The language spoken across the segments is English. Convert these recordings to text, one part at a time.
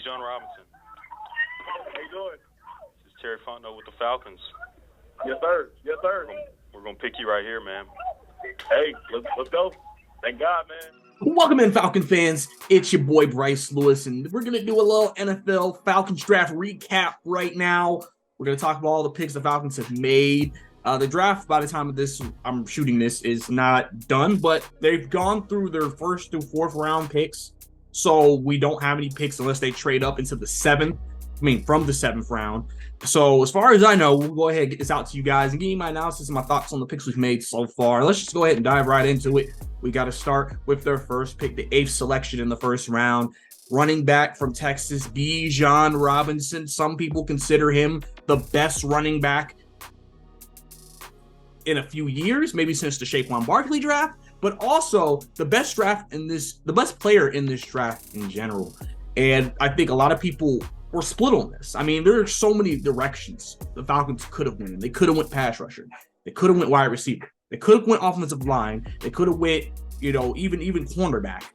Bijan Robinson. How you doing? This is Terry Fontenot with the Falcons. Yes, sir. Yes, sir. We're gonna pick you right here, man. Hey, let's go. Thank God, man. Welcome in, Falcon fans. It's your boy Bryce Lewis, and we're gonna do a little NFL Falcons draft recap right now. We're gonna talk about all the picks the Falcons have made. The draft, by the time of this, I'm shooting this, is not done, but they've gone through their first through fourth round picks, so we don't have any picks unless they trade up into the from the seventh round. So as far as I know, we'll go ahead and get this out to you guys and give you my analysis and my thoughts on the picks we've made so far. Let's just go ahead and dive right into it. We got to start with their first pick, the 8th selection in the first round. Running back from Texas, Bijan Robinson. Some people consider him the best running back in a few years, maybe since the Saquon Barkley draft, but also the best player in this draft in general. And I think a lot of people were split on this. I mean, there are so many directions the Falcons could have went. They could have went pass rusher. They could have went wide receiver. They could have went offensive line. They could have went, even cornerback.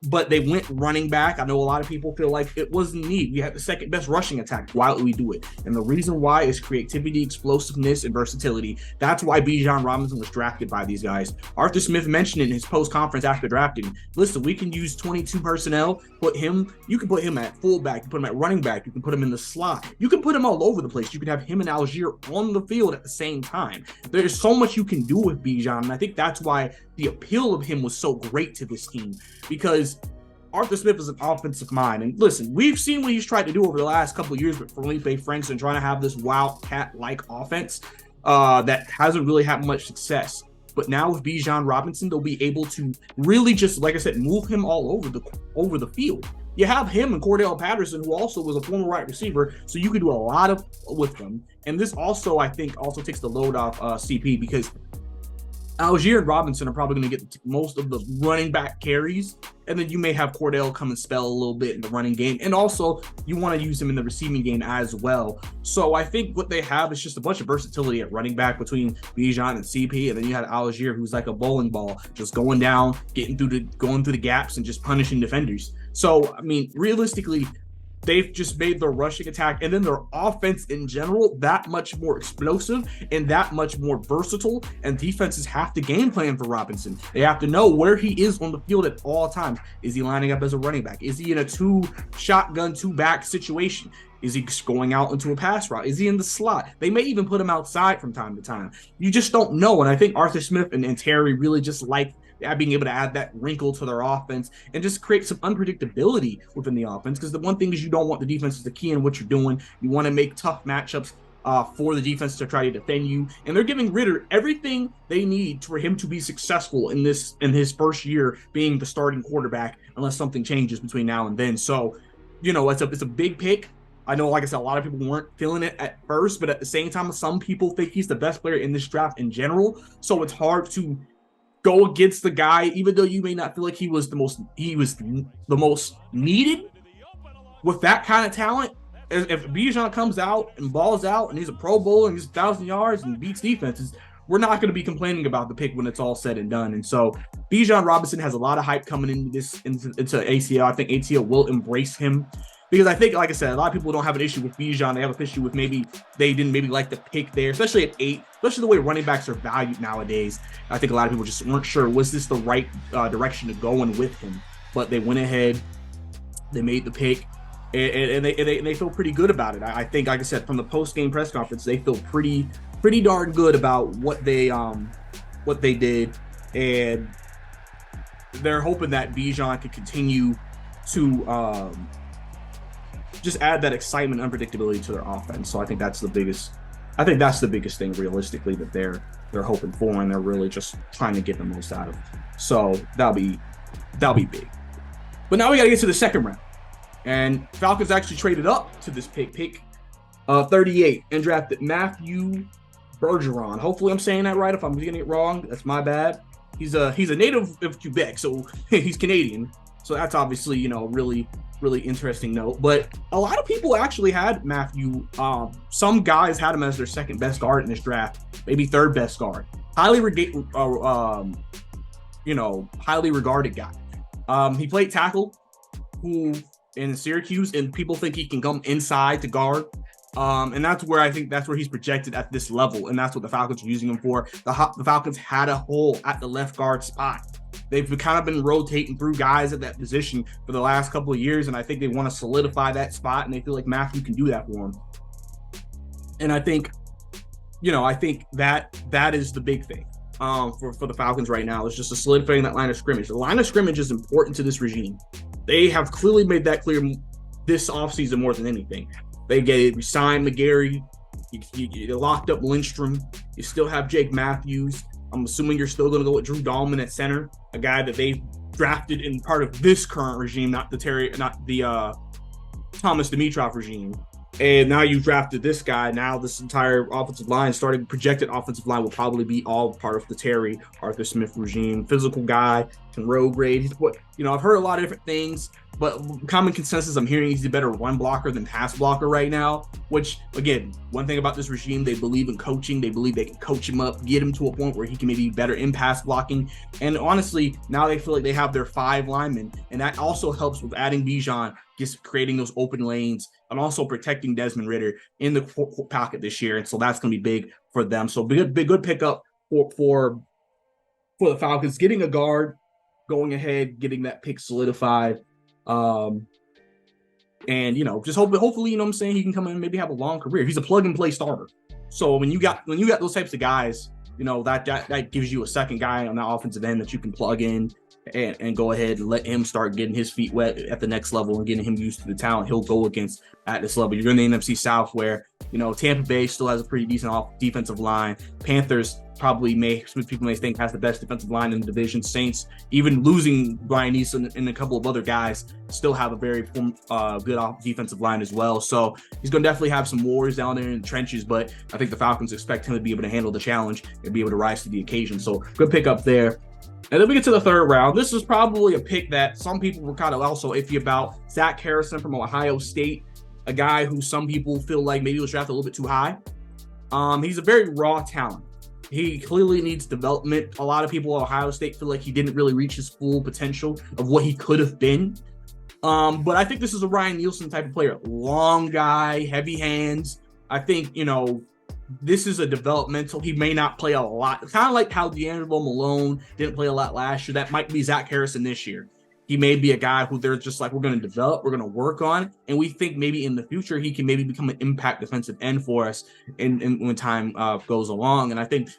But they went running back. I know a lot of people feel like it wasn't need. We had the second best rushing attack. Why would we do it? And the reason why is creativity, explosiveness, and versatility. That's why Bijan Robinson was drafted by these guys. Arthur Smith mentioned in his post-conference after drafting, listen, we can use 22 personnel. You can put him at fullback. You can put him at running back. You can put him in the slot. You can put him all over the place. You can have him and Algier on the field at the same time. There's so much you can do with Bijan, and I think that's why the appeal of him was so great to this team, because Arthur Smith is an offensive mind. And listen, we've seen what he's tried to do over the last couple of years with Felipe Franks and trying to have this wildcat-like offense that hasn't really had much success. But now with Bijan Robinson, they'll be able to really just, like I said, move him all over the field. You have him and Cordell Patterson, who also was a former wide receiver, so you could do a lot with them. And this also, I think, takes the load off CP, because Algier and Robinson are probably going to get most of the running back carries, and then you may have Cordell come and spell a little bit in the running game, and also you want to use him in the receiving game as well. So I think what they have is just a bunch of versatility at running back between Bijan and CP, and then you had Algier, who's like a bowling ball, just going down, going through the gaps and just punishing defenders. So I mean, realistically, they've just made their rushing attack and then their offense in general that much more explosive and that much more versatile. And defenses have to game plan for Robinson. They have to know where he is on the field at all times. Is he lining up as a running back? Is he in a two-back situation? Is he going out into a pass route? Is he in the slot? They may even put him outside from time to time. You just don't know. And I think Arthur Smith and Terry really just like being able to add that wrinkle to their offense and just create some unpredictability within the offense. Because the one thing is, you don't want the defenses to key in what you're doing. You want to make tough matchups for the defense to try to defend you. And they're giving Ritter everything they need for him to be successful in his first year being the starting quarterback, unless something changes between now and then. So, it's a big pick. I know, like I said, a lot of people weren't feeling it at first, but at the same time, some people think he's the best player in this draft in general. So it's hard to go against the guy, even though you may not feel like he was the most needed with that kind of talent. If Bijan comes out and balls out and he's a Pro Bowler and he's 1,000 yards and beats defenses, we're not going to be complaining about the pick when it's all said and done. And so Bijan Robinson has a lot of hype coming into ATL. I think ATL will embrace him, because I think, like I said, a lot of people don't have an issue with Bijan. They have an issue with maybe they didn't like the pick there, especially at 8, especially the way running backs are valued nowadays. I think a lot of people just weren't sure, was this the right direction to go in with him? But they went ahead, they made the pick, and they feel pretty good about it. I think, like I said, from the post-game press conference, they feel pretty darn good about what they did, and they're hoping that Bijan could continue to just add that excitement, unpredictability to their offense. So I think that's the biggest thing realistically that they're hoping for, and they're really just trying to get the most out of it. So that'll be big. But now we got to get to the second round, and Falcons actually traded up to this pick 38 and drafted Matthew Bergeron. Hopefully I'm saying that right. If I'm getting it wrong, that's my bad. He's a native of Quebec, so he's Canadian. So that's obviously, really interesting note. But a lot of people actually had Matthew. Some guys had him as their second best guard in this draft, maybe third best guard. Highly regarded guy. He played tackle, who in Syracuse, and people think he can come inside to guard. And that's where I think that's where he's projected at this level, and that's what the Falcons are using him for. The Falcons had a hole at the left guard spot. They've kind of been rotating through guys at that position for the last couple of years, and I think they want to solidify that spot, and they feel like Matthew can do that for them. And I think, I think that is the big thing for the Falcons right now, is just solidifying that line of scrimmage. The line of scrimmage is important to this regime. They have clearly made that clear this offseason more than anything. They signed McGarry. You locked up Lindstrom. You still have Jake Matthews. I'm assuming you're still going to go with Drew Dahlman at center, a guy that they drafted in part of this current regime, not the Thomas Dimitroff regime. And now you drafted this guy. Now this entire offensive line, projected offensive line, will probably be all part of the Terry Arthur Smith regime. Physical guy, can road grade. I've heard a lot of different things, but common consensus I'm hearing he's a better run blocker than pass blocker right now, which, again, one thing about this regime, they believe in coaching. They believe they can coach him up, get him to a point where he can maybe be better in pass blocking. And honestly, now they feel like they have their 5 linemen, and that also helps with adding Bijan, just creating those open lanes, and also protecting Desmond Ridder in the pocket this year. And so that's going to be big for them. So good pickup for the Falcons, getting a guard, going ahead, getting that pick solidified. And, just hopefully, what I'm saying, he can come in and maybe have a long career. He's a plug and play starter. So when you got those types of guys, that gives you a second guy on that offensive end that you can plug in and go ahead and let him start getting his feet wet at the next level and getting him used to the talent he'll go against at this level. You're in the NFC South, where, Tampa Bay still has a pretty decent defensive line. Panthers people may think has the best defensive line in the division. Saints, even losing Brian Eason and a couple of other guys, still have a very good defensive line as well. So he's going to definitely have some wars down there in the trenches, but I think the Falcons expect him to be able to handle the challenge and be able to rise to the occasion. So good pickup there. And then we get to the third round. This is probably a pick that some people were kind of also iffy about. Zach Harrison from Ohio State, a guy who some people feel like maybe was drafted a little bit too high. He's a very raw talent. He clearly needs development. A lot of people at Ohio State feel like he didn't really reach his full potential of what he could have been. But I think this is a Ryan Nielsen type of player. Long guy, heavy hands. I think, this is a developmental. He may not play a lot. Kind of like how D'Angelo Malone didn't play a lot last year. That might be Zach Harrison this year. He may be a guy who they're just like, we're going to develop, we're going to work on, and we think maybe in the future he can maybe become an impact defensive end for us when time goes along. And I think,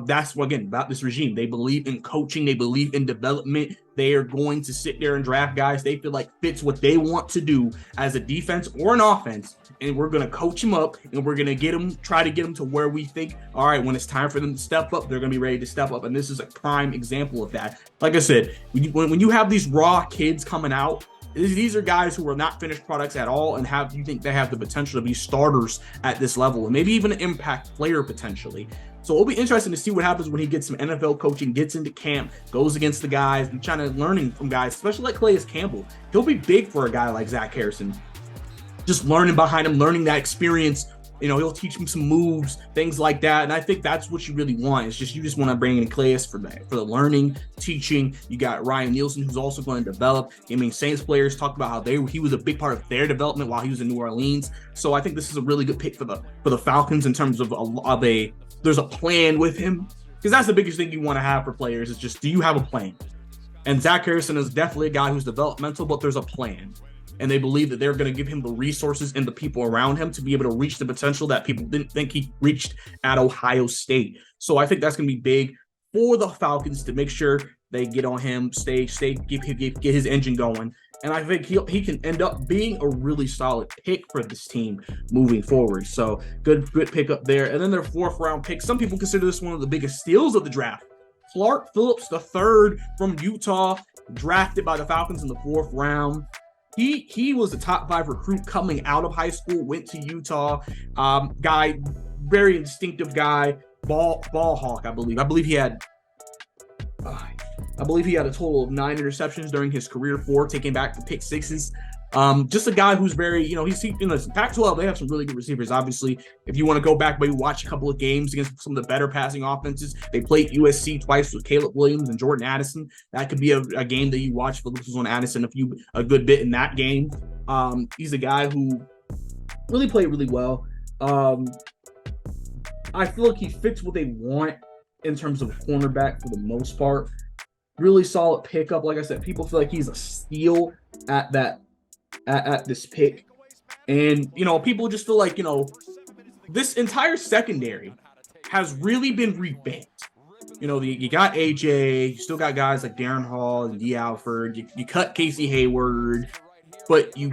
that's, again, about this regime. They believe in coaching. They believe in development. They are going to sit there and draft guys they feel like fits what they want to do as a defense or an offense. And we're going to coach them up, and we're going to try to get them to where we think, all right, when it's time for them to step up, they're going to be ready to step up. And this is a prime example of that. Like I said, when you have these raw kids coming out, these are guys who are not finished products at all, and you think they have the potential to be starters at this level, and maybe even an impact player potentially. So it'll be interesting to see what happens when he gets some NFL coaching, gets into camp, goes against the guys, and trying to learning from guys, especially like Calais Campbell. He'll be big for a guy like Zach Harrison. Just learning behind him, learning that experience. He'll teach him some moves, things like that. And I think that's what you really want. It's just, you just want to bring in Calais for the learning, teaching. You got Ryan Nielsen, who's also going to develop. Saints players talked about how he was a big part of their development while he was in New Orleans. So I think this is a really good pick for the Falcons in terms of there's a plan with him, because that's the biggest thing you want to have for players is just, do you have a plan? And Zach Harrison is definitely a guy who's developmental, but there's a plan. And they believe that they're going to give him the resources and the people around him to be able to reach the potential that people didn't think he reached at Ohio State. So I think that's going to be big for the Falcons to make sure they get on him, get his engine going. And I think he can end up being a really solid pick for this team moving forward. So good pick up there. And then their 4th round pick. Some people consider this one of the biggest steals of the draft. Clark Phillips III from Utah, drafted by the Falcons in the 4th round. He was a top 5 recruit coming out of high school, went to Utah. Guy, very instinctive guy, ball hawk, I believe. I believe he had a total of 9 interceptions during his career, 4 taking back the pick sixes. Just a guy who's very, he's in the Pac-12. They have some really good receivers. Obviously, if you want to go back, maybe watch a couple of games against some of the better passing offenses, they played USC twice with Caleb Williams and Jordan Addison. That could be a game that you watch. Phillips was on Addison a good bit in that game. He's a guy who really played really well. I feel like he fits what they want in terms of cornerback for the most part. Really solid pickup. Like I said, people feel like he's a steal at this pick. And, people just feel like, this entire secondary has really been revamped. You got AJ, you still got guys like Darren Hall and D. Alford. You cut Casey Hayward, but you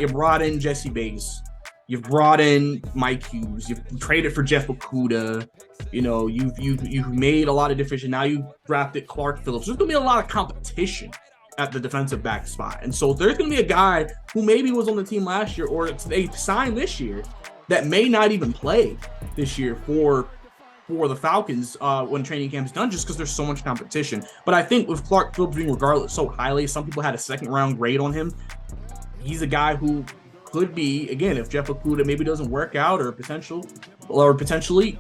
brought in Jesse Bates. You've brought in Mike Hughes. You've traded for Jeff Okudah. You've made a lot of difference. Now you drafted Clark Phillips. There's going to be a lot of competition at the defensive back spot. And so there's going to be a guy who maybe was on the team last year or they signed this year that may not even play this year for the Falcons when training camp is done, just because there's so much competition. But I think with Clark Phillips being regarded so highly, some people had a second-round grade on him. He's a guy who could be, again, if Jeff Okudah maybe doesn't work out or potentially,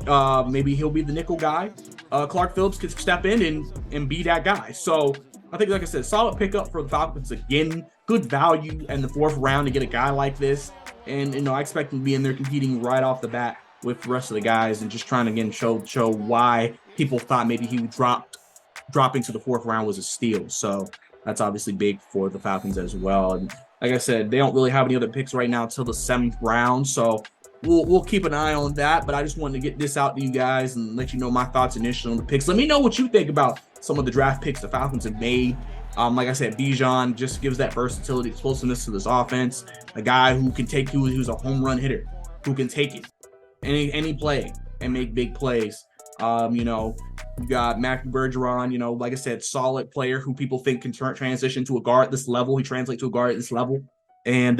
maybe he'll be the nickel guy. Clark Phillips could step in and be that guy. So I think, like I said, solid pickup for the Falcons. Again, good value in the 4th round to get a guy like this. And, I expect him to be in there competing right off the bat with the rest of the guys and just trying to, again, show why people thought maybe he would dropping to the 4th round was a steal. So that's obviously big for the Falcons as well. And like I said, they don't really have any other picks right now until the 7th round. So we'll keep an eye on that. But I just wanted to get this out to you guys and let you know my thoughts initially on the picks. Let me know what you think about some of the draft picks the Falcons have made. Like I said, Bijan just gives that versatility, explosiveness to this offense. A guy who can take who's a home run hitter, who can take it any play and make big plays. You got Matthew Bergeron, like I said, solid player who people think can transition to a guard at this level. He translates to a guard at this level. And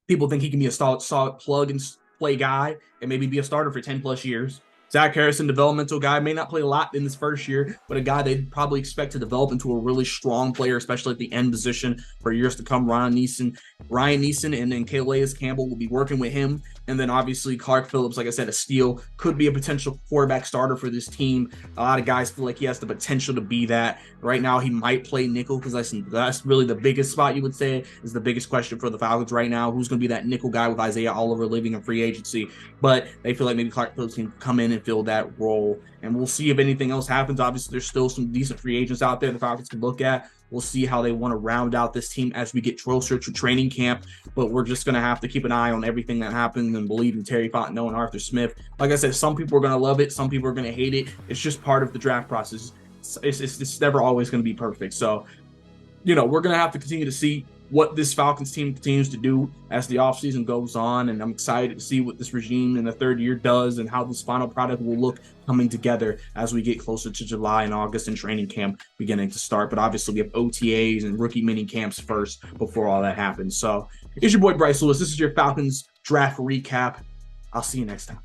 people think he can be a solid plug and play guy and maybe be a starter for 10 plus years. Zach Harrison, developmental guy, may not play a lot in this first year, but a guy they'd probably expect to develop into a really strong player, especially at the end position for years to come. Ryan Neeson and then Calais Campbell will be working with him. And then obviously Clark Phillips, like I said, a steal, could be a potential quarterback starter for this team. A lot of guys feel like he has the potential to be that. Right now, he might play nickel because that's really the biggest spot you would say is the biggest question for the Falcons right now. Who's going to be that nickel guy with Isaiah Oliver leaving in free agency? But they feel like maybe Clark Phillips can come in and fill that role. And we'll see if anything else happens. Obviously, there's still some decent free agents out there the Falcons can look at. We'll see how they want to round out this team as we get closer to training camp. But we're just going to have to keep an eye on everything that happens and believe in Terry Fontenot and Arthur Smith. Like I said, some people are going to love it. Some people are going to hate it. It's just part of the draft process. It's never always going to be perfect. So, we're going to have to continue to see what this Falcons team continues to do as the offseason goes on. And I'm excited to see what this regime in the 3rd year does and how this final product will look coming together as we get closer to July and August and training camp beginning to start. But obviously we have OTAs and rookie mini camps first before all that happens. So it's your boy Bryce Lewis. This is your Falcons draft recap. I'll see you next time.